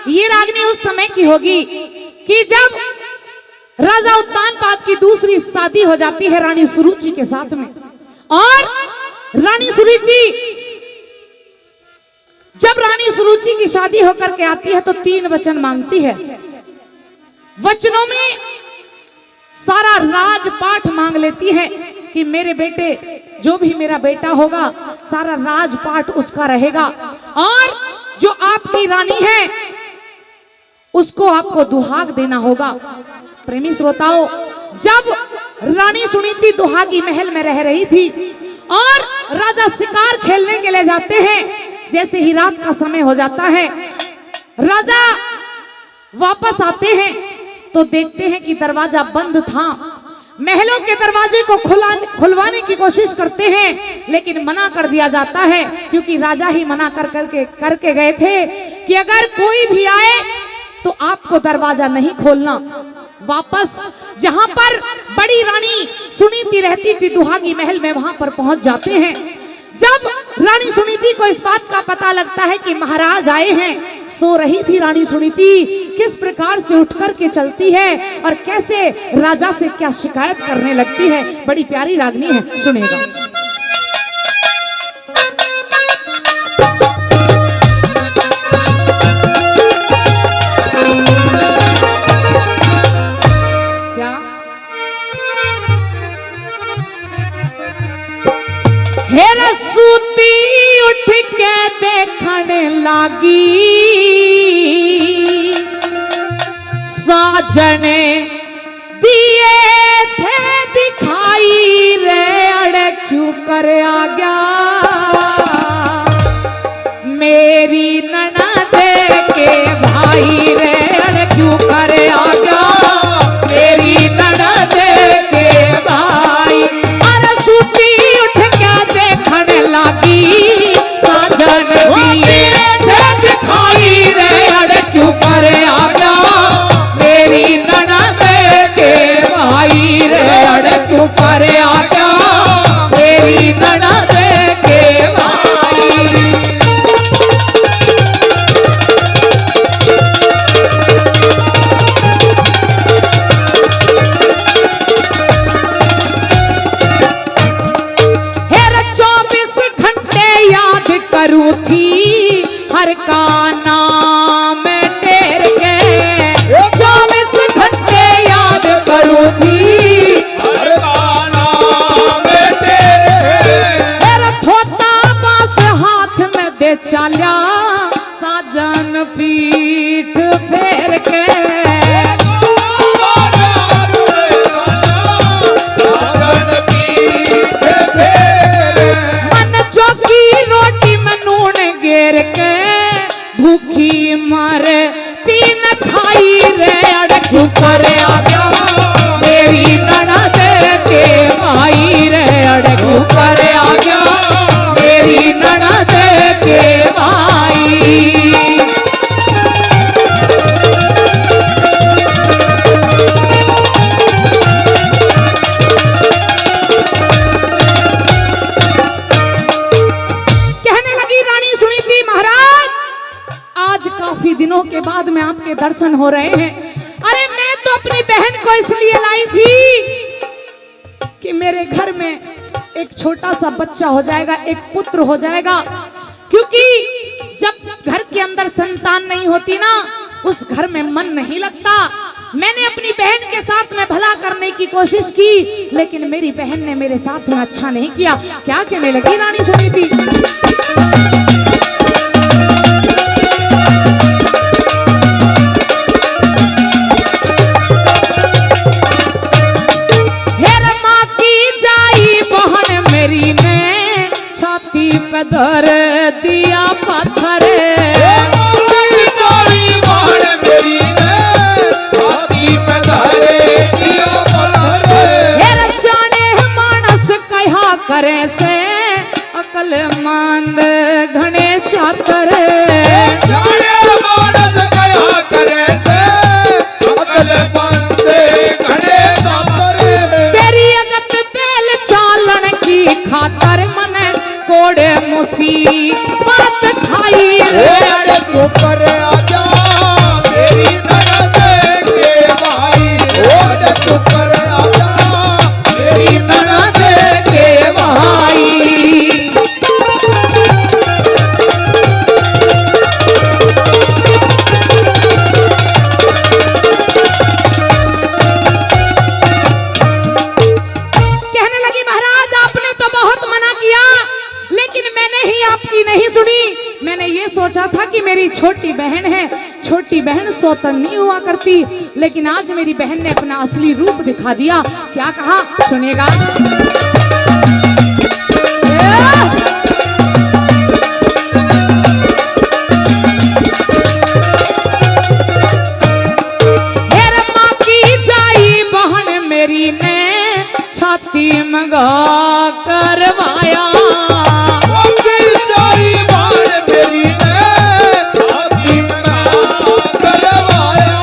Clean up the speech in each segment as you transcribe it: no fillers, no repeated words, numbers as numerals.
ये रागनी उस समय की होगी कि जब राजा उत्तानपाद की दूसरी शादी हो जाती है रानी सुरुचि के साथ में। और रानी सुरुचि जब रानी सुरुचि की शादी होकर के आती है तो 3 वचन मांगती है। वचनों में सारा राजपाट मांग लेती है कि मेरे बेटे, जो भी मेरा बेटा होगा, सारा राजपाट उसका रहेगा और जो आपकी रानी है उसको आपको दुहाग देना होगा। प्रेमी श्रोताओं, जब रानी सुनीति दुहागी महल में रह रही थी और राजा शिकार खेलने के लिए जाते हैं, जैसे ही रात का समय हो जाता है, राजा वापस आते हैं तो देखते हैं कि दरवाजा बंद था। महलों के दरवाजे को खुलवाने की कोशिश करते हैं लेकिन मना कर दिया जाता है, क्योंकि राजा ही मना करके गए थे कि अगर कोई भी आए तो आपको दरवाजा नहीं खोलना। वापस जहां पर बड़ी रानी सुनीति रहती थी दुहागी महल में, वहां पर पहुंच जाते हैं। जब रानी सुनीति को इस बात का पता लगता है कि महाराज आए हैं, सो रही थी रानी सुनीति, किस प्रकार से उठ कर के चलती है और कैसे राजा से क्या शिकायत करने लगती है। बड़ी प्यारी रागनी है, सुनेगा। सूती उठ के देखने लागी, साजने दिए थे दिखाई रे, अड़े क्यों कर आ गया मेरी ननद के भाई रे, अड़े क्यों कर आ गया मेरी ननद के भाई। अरे सूती उठ के देखने लागी, साजन दिए थे दिखाई रे, अड़े क्यों कर आ गया मेरी ननद के भाई रे, अड़े क्यों कर आ गया मेरी ननद के भाई। करूँ थी हर का नाम टेर के, 24 घंटे याद करूँ थी हर का नाम टेर के। थोता बांस हाथ में दे चला, साजन पीठ फेर के। भूखी मर तीन खाई रे, अड़े क्यों कर आ गया मेरी ननद के भाई रे, अड़े क्यों कर आ गया मेरी ननद के भाई। कहने लगी रानी सुनीति, महाराज आज काफी दिनों के बाद में आपके दर्शन हो रहे हैं। अरे मैं तो अपनी बहन को इसलिए लाई थी कि मेरे घर में एक छोटा सा बच्चा हो जाएगा, एक पुत्र हो जाएगा, क्योंकि जब घर के अंदर संतान नहीं होती ना, उस घर में मन नहीं लगता। मैंने अपनी बहन के साथ में भला करने की कोशिश की, लेकिन मेरी बहन ने मेरे साथ में अच्छा नहीं किया। क्या कहने लगी रानी सुनीति, धर दिया पत्थर, मेरी ने छाती पे धर दिया पत्थर। जाने मानस कहा करे से अकल मंद है, छोटी बहन सौतन नहीं हुआ करती, लेकिन आज मेरी बहन ने अपना असली रूप दिखा दिया। क्या कहा सुनिएगा। मेरी ने छाती मंगा करवाया, मेरी ने छाती मंगा करवाया।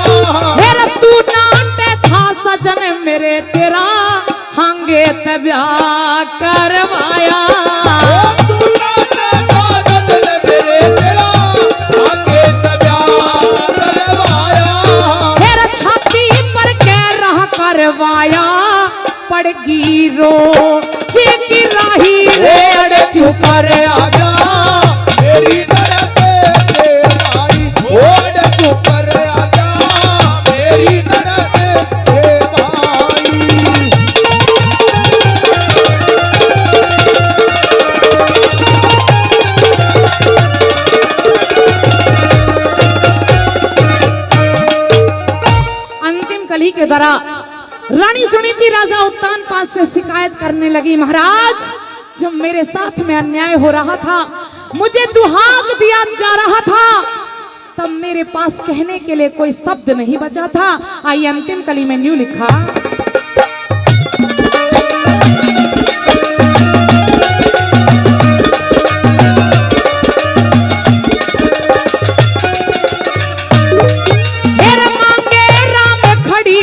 मेरा तू नाटे था सजन मेरे तेरा हांगे तब्या करवाया। तू नाटे था सजन मेरे तेरा हांगे तब्या करवाया। मेरा छाती पर कह रहा करवाया, पड़गी रो जी की राही रे अड़ क्यों कर आजा मेरी नरके ते भाई, ओड़ क्यों कर आजा मेरी नरके ते भाई। अंतिम कली के तरह रानी सुनीति राजा उत्तानपाद से शिकायत करने लगी, महाराज जब मेरे साथ में अन्याय हो रहा था, मुझे दुहाक दिया जा रहा था, तब मेरे पास कहने के लिए कोई शब्द नहीं बचा था। आइए अंतिम कली में न्यू लिखा।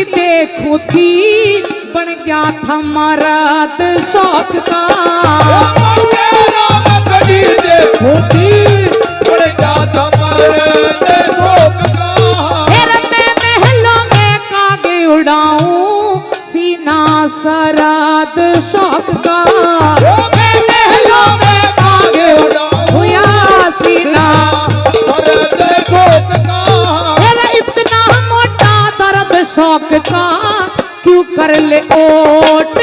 देखो थी बन गया था मर्द शौक का, देखो थी बन गया था मर्द शौक का। मैं महलों में कागे उड़ाऊं सीना सरद शौक का, मैं महलों में कागे उड़ाऊं या सीना सरद शौक का। इतना मोटा दर्द शौक का क्यों कर ले ओट